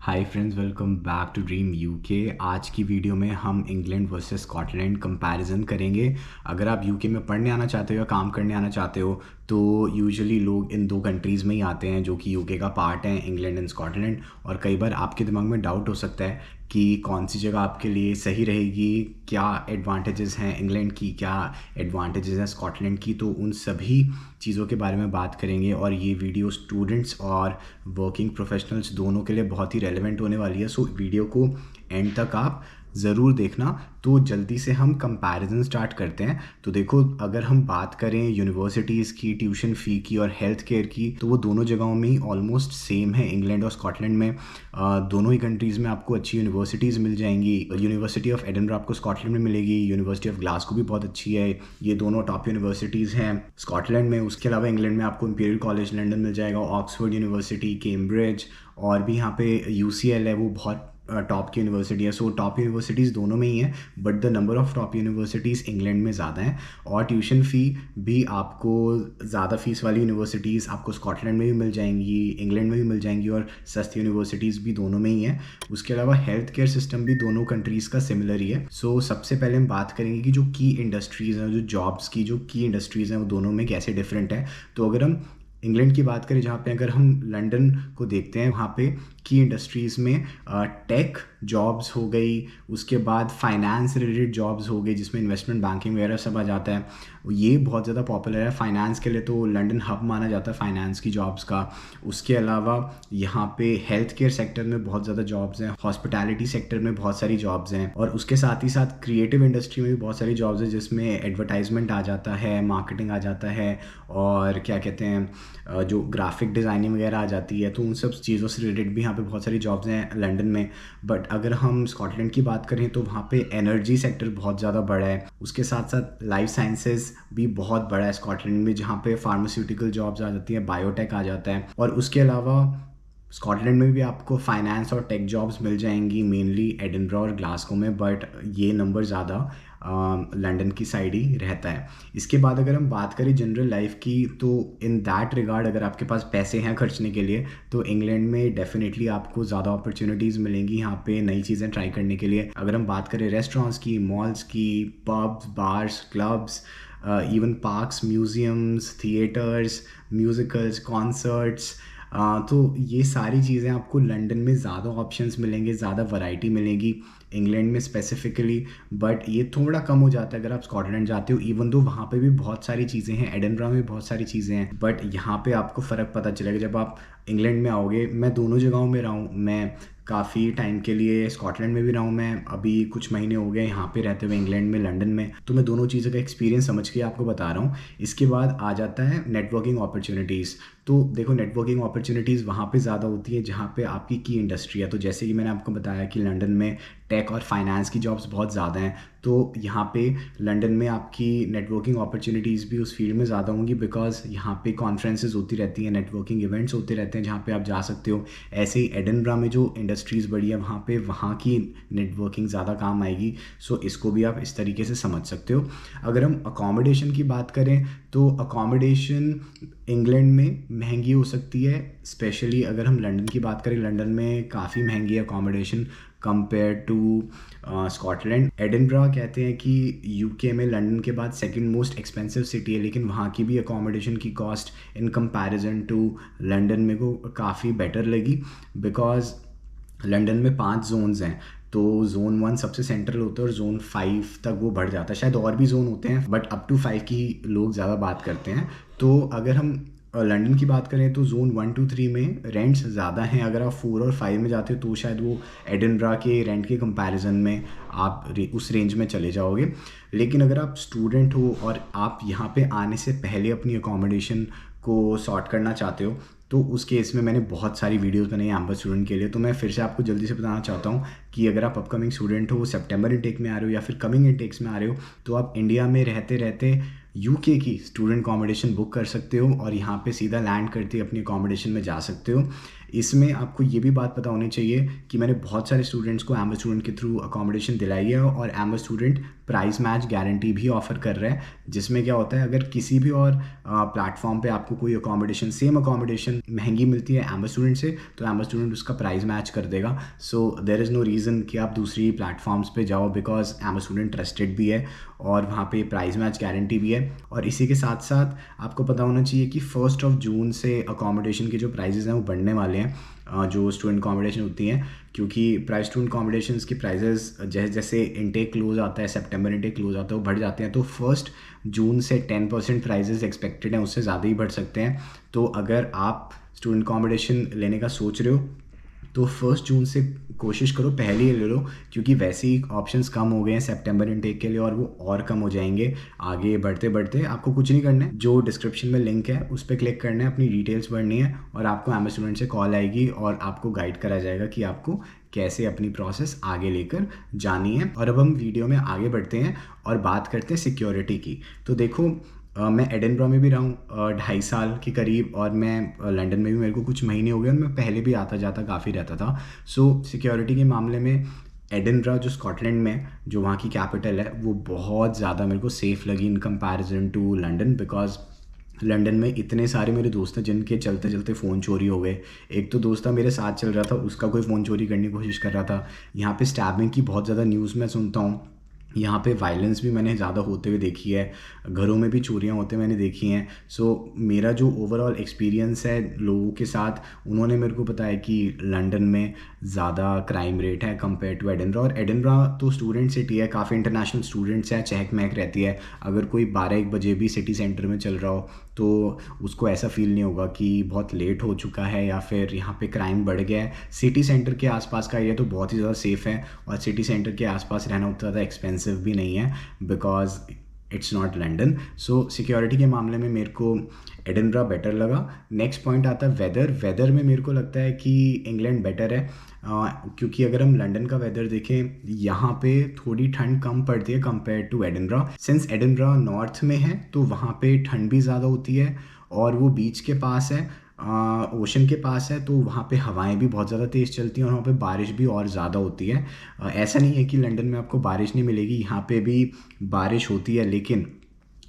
Hi friends, welcome back to dream UK. आज की video में हम इंग्लैंड वर्सेस स्कॉटलैंड कंपैरिजन करेंगे। अगर आप यूके में पढ़ने आना चाहते हो या काम करने आना चाहते हो तो यूजुअली लोग इन दो कंट्रीज़ में ही आते हैं जो कि यूके का पार्ट है, इंग्लैंड एंड स्कॉटलैंड। और कई बार आपके दिमाग में डाउट हो सकता है कि कौन सी जगह आपके लिए सही रहेगी, क्या एडवांटेजेस हैं इंग्लैंड की, क्या एडवांटेजेस हैं स्कॉटलैंड की। तो उन सभी चीज़ों के बारे में बात करेंगे और ये वीडियो स्टूडेंट्स और वर्किंग प्रोफेशनल्स दोनों के लिए बहुत ही रेलेवेंट होने वाली है। सो वीडियो को एंड तक आप ज़रूर देखना। तो जल्दी से हम कंपैरिजन स्टार्ट करते हैं। तो देखो, अगर हम बात करें यूनिवर्सिटीज़ की, ट्यूशन फ़ी की और हेल्थ केयर की, तो वो दोनों जगहों में ही ऑलमोस्ट सेम है। इंग्लैंड और स्कॉटलैंड में दोनों ही कंट्रीज़ में आपको अच्छी यूनिवर्सिटीज़ मिल जाएंगी। यूनिवर्सिटी ऑफ एडिनबरा आपको स्कॉटलैंड में मिलेगी, यूनिवर्सिटी ऑफ ग्लासगो भी बहुत अच्छी है। ये दोनों टॉप यूनिवर्सिटीज़ हैं स्कॉटलैंड में। उसके अलावा इंग्लैंड में आपको इंपीरियल कॉलेज लंदन मिल जाएगा, ऑक्सफोर्ड यूनिवर्सिटी, कैम्ब्रिज, और भी यहाँ पे UCL है, वो बहुत टॉप की यूनिवर्सिटी है। सो टॉप यूनिवर्सिटीज़ दोनों में ही हैं, but the number of top universities England में ज़्यादा हैं। और ट्यूशन फ़ी भी आपको ज़्यादा फ़ीस वाली यूनिवर्सिटीज़ आपको स्कॉटलैंड में भी मिल जाएंगी, इंग्लैंड में भी मिल जाएंगी, और सस्ती यूनिवर्सिटीज़ भी दोनों में ही हैं। उसके अलावा हेल्थ केयर सिस्टम भी दोनों कंट्रीज़ का सिमिलर ही है। सो सबसे पहले हम बात करेंगे कि जो की इंडस्ट्रीज़ हैं, जो जॉब्स की जो की इंडस्ट्रीज़ हैं, वो दोनों में कैसे डिफरेंट है। तो अगर हम इंग्लैंड की बात करें, जहाँ पे अगर हम लंदन को देखते हैं, वहाँ पे की इंडस्ट्रीज़ में टेक जॉब्स हो गई, उसके बाद फाइनेंस रिलेटेड जॉब्स हो गई जिसमें इन्वेस्टमेंट बैंकिंग वगैरह सब आ जाता है। ये बहुत ज़्यादा पॉपुलर है फाइनेंस के लिए, तो लंदन हब माना जाता है फाइनेंस की जॉब्स का। उसके अलावा यहाँ पे हेल्थ केयर सेक्टर में बहुत ज़्यादा जॉब्स हैं, हॉस्पिटैलिटी सेक्टर में बहुत सारी जॉब्स हैं, और उसके साथ ही साथ क्रिएटिव इंडस्ट्री में भी बहुत सारी जॉब्स हैं जिसमें एडवर्टाइजमेंट आ जाता है, मार्केटिंग आ जाता है, और क्या कहते हैं, जो ग्राफिक डिज़ाइनिंग वगैरह आ जाती है। तो उन सब चीज़ों से रिलेटेड भी यहाँ पे बहुत सारी जॉब्स हैं लंदन में। बट अगर हम स्कॉटलैंड की बात करें तो वहाँ पे एनर्जी सेक्टर बहुत ज़्यादा बड़ा है। उसके साथ साथ लाइफ साइंसेज भी बहुत बड़ा है स्कॉटलैंड में, जहाँ पे फार्मास्यूटिकल जॉब्स आ जाती हैं, बायोटेक आ जाता है। और उसके अलावा स्कॉटलैंड में भी आपको फाइनेंस और टेक जॉब्स मिल जाएंगी, मेनली एडिनबरा और ग्लासगो में, बट ये नंबर ज़्यादा लंदन की साइड ही रहता है। इसके बाद अगर हम बात करें जनरल लाइफ की, तो इन दैट रिगार्ड अगर आपके पास पैसे हैं खर्चने के लिए तो इंग्लैंड में डेफिनेटली आपको ज़्यादा अपॉर्चुनिटीज़ मिलेंगी यहाँ पे नई चीज़ें ट्राई करने के लिए। अगर हम बात करें रेस्टोरेंट्स की, मॉल्स की, pubs, bars, clubs, even parks, museums, theatres, musicals, concerts, तो ये सारी चीज़ें आपको लंदन में ज़्यादा ऑप्शंस मिलेंगे, ज़्यादा वैरायटी मिलेगी इंग्लैंड में स्पेसिफिकली। बट ये थोड़ा कम हो जाता है अगर आप स्कॉटलैंड जाते हो, इवन दो वहाँ पे भी बहुत सारी चीज़ें हैं, एडिनबरा में बहुत सारी चीज़ें हैं, बट यहाँ पे आपको फ़र्क पता चलेगा जब आप इंग्लैंड में आओगे। मैं दोनों जगहों में रहा हूँ, मैं काफ़ी टाइम के लिए स्कॉटलैंड में भी रहा हूँ, मैं अभी कुछ महीने हो गए यहाँ पे रहते हुए इंग्लैंड में, लंदन में। तो मैं दोनों चीज़ों का एक्सपीरियंस समझ के आपको बता रहा हूँ। इसके बाद आ जाता है नेटवर्किंग अपॉर्चुनिटीज़। तो देखो, नेटवर्किंग अपॉर्चुनिटीज़ वहाँ पे ज़्यादा होती है जहाँ पे आपकी की इंडस्ट्री है। तो जैसे कि मैंने आपको बताया कि लंदन में टेक और फाइनेंस की जॉब्स बहुत ज़्यादा हैं, तो यहाँ पे लंदन में आपकी नेटवर्किंग अपॉर्चुनिटीज़ भी उस फील्ड में ज़्यादा होंगी, बिकॉज यहाँ पे कॉन्फ्रेंसेस होती रहती हैं, नेटवर्किंग इवेंट्स होते रहते हैं जहाँ पे आप जा सकते हो। ऐसे ही एडिनबरा में जो इंडस्ट्रीज़ बड़ी है वहाँ पे वहाँ की नेटवर्किंग ज़्यादा काम आएगी। सो इसको भी आप इस तरीके से समझ सकते हो। अगर हम अकोमोडेशन की बात करें तो अकोमोडेशन इंग्लैंड में महंगी हो सकती है, स्पेशली अगर हम लंदन की बात करें, लंदन में काफ़ी महंगी है accommodation compare to Scotland. Edinburgh कहते हैं कि यूके में लंदन के बाद सेकंड मोस्ट एक्सपेंसिव सिटी है, लेकिन वहाँ की भी अकोमोडेशन की cost in comparison to London मेरे को काफ़ी बेटर लगी, बिकॉज लंदन में 5 जोन्स हैं। तो जोन 1 सबसे सेंट्रल होता है और जोन 5 तक वो बढ़ जाता है, शायद और भी जोन होते हैं बट अप टू 5 की लोग ज़्यादा बात करते हैं। तो अगर हम लंदन की बात करें तो जोन 1 2 3 में रेंट्स ज़्यादा हैं। अगर आप 4 और 5 में जाते हो तो शायद वो एडिनबरा के रेंट के कंपैरिजन में आप उस रेंज में चले जाओगे। लेकिन अगर आप स्टूडेंट हो और आप यहाँ पे आने से पहले अपनी अकोमोडेशन को सॉर्ट करना चाहते हो, तो उस केस में मैंने बहुत सारी वीडियोस बनाई हैं एम्बा स्टूडेंट के लिए। तो मैं फिर से आपको जल्दी से बताना चाहता हूँ कि अगर आप अपकमिंग स्टूडेंट हो, सितंबर इनटेक में आ रहे हो या फिर कमिंग इनटेक्स में आ रहे हो, तो आप इंडिया में रहते रहते यूके की स्टूडेंट अकोमोडेशन बुक कर सकते हो और यहाँ पे सीधा लैंड करते अपनी अकोमोडेशन में जा सकते हो। इसमें आपको ये भी बात पता होनी चाहिए कि मैंने बहुत सारे स्टूडेंट्स को एम्बा स्टूडेंट के थ्रू अकोमोडेशन दिलाई है, और ember student price match guarantee भी ऑफ़र कर रहा है, जिसमें क्या होता है अगर किसी भी और प्लेटफॉर्म पे आपको कोई अकोमोडेशन सेम अकोमोडेशन महंगी मिलती है एम्बा स्टूडेंट से, तो एम्बा स्टूडेंट उसका प्राइस मैच कर देगा। So there is no reason कि आप दूसरी प्लेटफॉर्म्स पे जाओ, बिकॉज एम्बा स्टूडेंट ट्रस्टेड भी है और वहाँ पे प्राइस मैच गारंटी भी है। और इसी के साथ साथ आपको पता होना चाहिए कि 1 जून से अकोमोडेशन के जो प्राइजेज़ हैं वो बढ़ने वाले हैं, जो स्टूडेंट अकोमोडेशन होती हैं, क्योंकि प्राइस स्टूडेंट अकोमोडेशन की प्राइजेस जैसे जैसे इनटेक क्लोज आता है, सितंबर इनटेक क्लोज आता है, वो बढ़ जाते हैं। तो 1 जून से 10% प्राइजेस एक्सपेक्टेड हैं, उससे ज़्यादा ही बढ़ सकते हैं। तो अगर आप स्टूडेंट अकोमोडेशन लेने का सोच रहे हो तो 1 जून से कोशिश करो पहले ही ले लो, क्योंकि वैसे ही ऑप्शंस कम हो गए हैं सितंबर इनटेक के लिए, और वो और कम हो जाएंगे आगे बढ़ते बढ़ते। आपको कुछ नहीं करना है, जो डिस्क्रिप्शन में लिंक है उस पर क्लिक करना है, अपनी डिटेल्स भरनी है, और आपको एम्बा स्टूडेंट से कॉल आएगी और आपको गाइड करा जाएगा कि आपको कैसे अपनी प्रोसेस आगे लेकर जानी है। और अब हम वीडियो में आगे बढ़ते हैं और बात करते हैं सिक्योरिटी की। तो देखो, मैं एडिनबरा में भी रहा हूँ 2.5 साल के करीब, और मैं लंदन में भी मेरे को कुछ महीने हो गए, और मैं पहले भी आता जाता काफ़ी रहता था। सो सिक्योरिटी के मामले में एडिनबरा जो स्कॉटलैंड में, जो वहाँ की कैपिटल है, वो बहुत ज़्यादा मेरे को सेफ़ लगी in comparison to London, because London में इतने सारे मेरे दोस्त हैं जिनके चलते चलते फ़ोन चोरी हो गए। एक तो दोस्त था मेरे साथ चल रहा था, उसका कोई फ़ोन चोरी करने की कोशिश कर रहा था। यहाँ पे स्टैबिंग की बहुत ज़्यादा न्यूज़ मैं सुनता हूँ, यहाँ पे वायलेंस भी मैंने ज़्यादा होते हुए देखी है, घरों में भी चोरियाँ होते मैंने देखी हैं। सो मेरा जो ओवरऑल एक्सपीरियंस है लोगों के साथ, उन्होंने मेरे को बताया कि लंदन में ज़्यादा क्राइम रेट है कंपेयर टू एडिनबरा। और एडिनबरा तो स्टूडेंट सिटी है, काफ़ी इंटरनेशनल स्टूडेंट्स हैं, चहक महक रहती है। अगर कोई 12-1 बजे भी सिटी सेंटर में चल रहा हो तो उसको ऐसा फील नहीं होगा कि बहुत लेट हो चुका है या फिर यहाँ पे क्राइम बढ़ गया है। सिटी सेंटर के आसपास का एरिया तो बहुत ही ज़्यादा सेफ़ है, और सिटी सेंटर के आसपास रहना उतना ज़्यादा एक्सपेंसिव भी नहीं है, because it's not London. So security के मामले में मेरे को एडिनबरा बेटर लगा। नेक्स्ट पॉइंट आता है वेदर। वेदर में मेरे को लगता है कि इंग्लैंड बेटर है, क्योंकि अगर हम लंदन का वेदर देखें, यहाँ पे थोड़ी ठंड कम पड़ती है compare to Edinburgh. Since Edinburgh north में है तो वहाँ पे ठंड भी ज़्यादा होती है, और वो बीच के पास है, ओशन के पास है, तो वहाँ पे हवाएं भी बहुत ज़्यादा तेज़ चलती हैं, और वहाँ पे बारिश भी और ज़्यादा होती है। ऐसा नहीं है कि लंदन में आपको बारिश नहीं मिलेगी, यहाँ पे भी बारिश होती है, लेकिन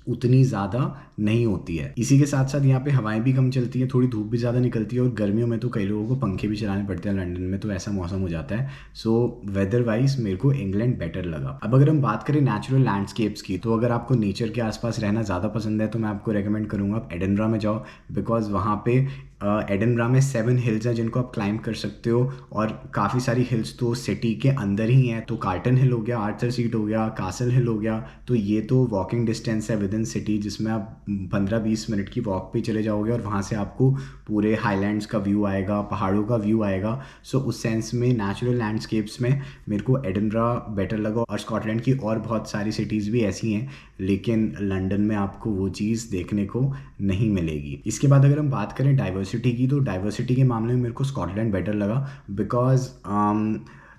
उतनी ज़्यादा नहीं होती है। इसी के साथ साथ यहाँ पे हवाएं भी कम चलती हैं, थोड़ी धूप भी ज़्यादा निकलती है, और गर्मियों में तो कई लोगों को पंखे भी चलाने पड़ते हैं लंदन में, तो ऐसा मौसम हो जाता है। सो वेदर वाइज मेरे को इंग्लैंड बेटर लगा। अब अगर हम बात करें नेचुरल लैंडस्केप्स की, तो अगर आपको नेचर के आसपास रहना ज़्यादा पसंद है तो मैं आपको रेकमेंड करूँगा आप एडिनबरा में जाओ, बिकॉज वहाँ पे एडिनबरा में 7 हिल्स हैं जिनको आप क्लाइंब कर सकते हो, और काफ़ी सारी हिल्स तो सिटी के अंदर ही हैं। तो कार्टन हिल हो गया, आर्थर सीट हो गया, कासल हिल हो गया, तो ये तो वॉकिंग डिस्टेंस है विद इन सिटी, जिसमें आप 15-20 मिनट की वॉक पे चले जाओगे, और वहाँ से आपको पूरे हाईलैंड्स का व्यू आएगा, पहाड़ों का व्यू आएगा। सो उस सेंस में नेचुरल लैंडस्केप्स में मेरे को एडिनबरा बेटर लगा। और स्कॉटलैंड की और बहुत सारी सिटीज़ भी ऐसी हैं, लेकिन लंदन में आपको वो चीज़ देखने को नहीं मिलेगी। इसके बाद अगर हम बात करें डाइवर्सिटी की, तो डाइवर्सिटी के मामले में मेरे को स्कॉटलैंड बेटर लगा, बिकॉज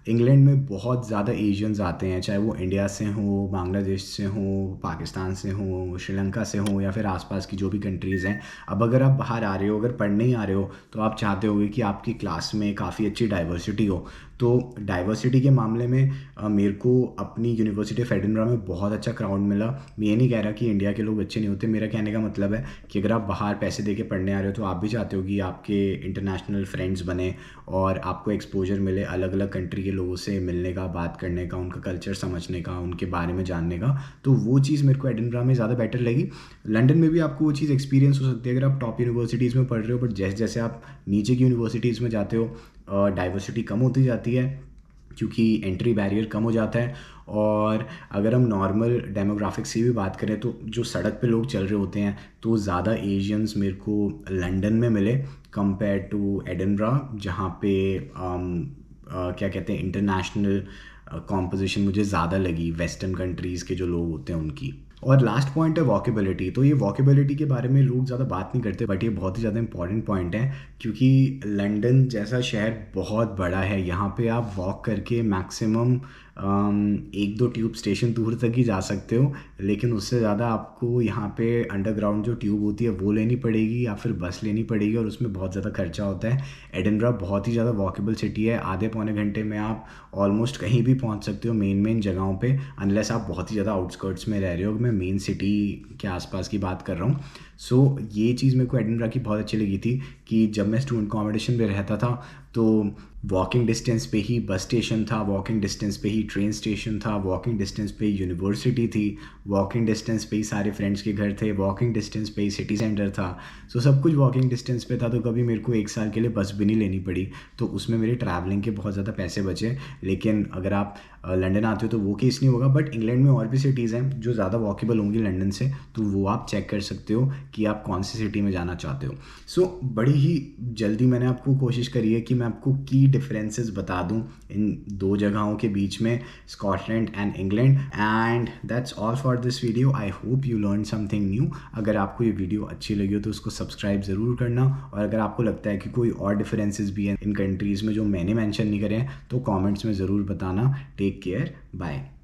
इंग्लैंड में बहुत ज़्यादा एशियंस आते हैं, चाहे वो इंडिया से हो, बांग्लादेश से हो, पाकिस्तान से हो, श्रीलंका से हो, या फिर आसपास की जो भी कंट्रीज़ हैं। अब अगर आप बाहर आ रहे हो, अगर पढ़ने ही आ रहे हो, तो आप चाहते होगे कि आपकी क्लास में काफ़ी अच्छी डाइवर्सिटी हो। तो डाइवर्सिटी के मामले में मेरे को अपनी यूनिवर्सिटी ऑफ एडिनबरा में बहुत अच्छा क्राउड मिला। मैं ये नहीं कह रहा कि इंडिया के लोग अच्छे नहीं होते, मेरा कहने का मतलब है कि अगर आप बाहर पैसे दे के पढ़ने आ रहे हो तो आप भी चाहते हो कि आपके इंटरनेशनल फ्रेंड्स बने और आपको एक्सपोजर मिले अलग अलग कंट्री के लोगों से मिलने का, बात करने का, उनका कल्चर समझने का, उनके बारे में जानने का। तो वो चीज़ मेरे को एडिनबरा में ज़्यादा बेटर लगी। लंदन में भी आपको वो चीज़ एक्सपीरियंस हो सकती है अगर आप टॉप यूनिवर्सिटीज़ में पढ़ रहे हो, बट जैसे जैसे आप नीचे की यूनिवर्सिटीज़ में जाते हो डाइवर्सिटी कम होती जाती है, क्योंकि एंट्री बैरियर कम हो जाता है। और अगर हम नॉर्मल डेमोग्राफिक्स की भी बात करें, तो जो सड़क पे लोग चल रहे होते हैं, तो ज़्यादा एशियंस मेरे को लंदन में मिले कंपेयर टू एडिनबरा, जहाँ पे क्या कहते हैं, इंटरनेशनल कॉम्पोजिशन मुझे ज़्यादा लगी वेस्टर्न कंट्रीज़ के जो लोग होते हैं उनकी। और लास्ट पॉइंट है वॉकेबिलिटी। तो ये वॉकेबिलिटी के बारे में लोग ज़्यादा बात नहीं करते, बट ये बहुत ही ज़्यादा इंपॉर्टेंट पॉइंट है, क्योंकि लंदन जैसा शहर बहुत बड़ा है। यहाँ पे आप वॉक करके मैक्सिमम 1-2 ट्यूब स्टेशन दूर तक ही जा सकते हो, लेकिन उससे ज़्यादा आपको यहाँ पे अंडरग्राउंड जो ट्यूब होती है वो लेनी पड़ेगी या फिर बस लेनी पड़ेगी, और उसमें बहुत ज़्यादा खर्चा होता है। एडिनबरा बहुत ही ज़्यादा वॉकेबल सिटी है, आधे पौने घंटे में आप ऑलमोस्ट कहीं भी पहुँच सकते हो मेन जगहों पे, अनलेस आप बहुत ही ज़्यादा आउटस्कर्ट्स में रह रहे हो। मैं मेन सिटी के आसपास की बात कर रहा हूँ। सो ये चीज़ मेरे को एडिनबरा की बहुत अच्छी लगी थी कि जब मैं स्टूडेंट अकोमोडेशन में रहता था तो वॉकिंग डिस्टेंस पे ही बस स्टेशन था, वॉकिंग डिस्टेंस पे ही ट्रेन स्टेशन था, वॉकिंग डिस्टेंस पे ही यूनिवर्सिटी थी, वॉकिंग डिस्टेंस पे ही सारे फ्रेंड्स के घर थे, वॉकिंग डिस्टेंस पे ही सिटी सेंटर था। सो सब कुछ वॉकिंग डिस्टेंस पे था, तो कभी मेरे को 1 साल के लिए बस भी नहीं लेनी पड़ी, तो उसमें मेरे ट्रैवलिंग के बहुत ज़्यादा पैसे बचे। लेकिन अगर आप लंदन आते हो तो वो केस नहीं होगा, बट इंग्लैंड में और भी सिटीज़ हैं जो ज़्यादा वॉकेबल होंगी लंदन से, तो वो आप चेक कर सकते हो कि आप कौन सी सिटी में जाना चाहते हो। सो बड़ी ही जल्दी मैंने आपको कोशिश करी है कि मैं आपको की डिफरेंसेस बता दूं इन 2 जगहों के बीच में, Scotland and England. And that's all for this video. I hope you learn something new. अगर आपको ये वीडियो अच्छी लगी हो तो उसको सब्सक्राइब ज़रूर करना, और अगर आपको लगता है कि कोई और डिफरेंसेस भी हैं इन कंट्रीज़ में जो मैंने मेंशन नहीं करे हैं तो कमेंट्स में ज़रूर बताना। Take care, bye.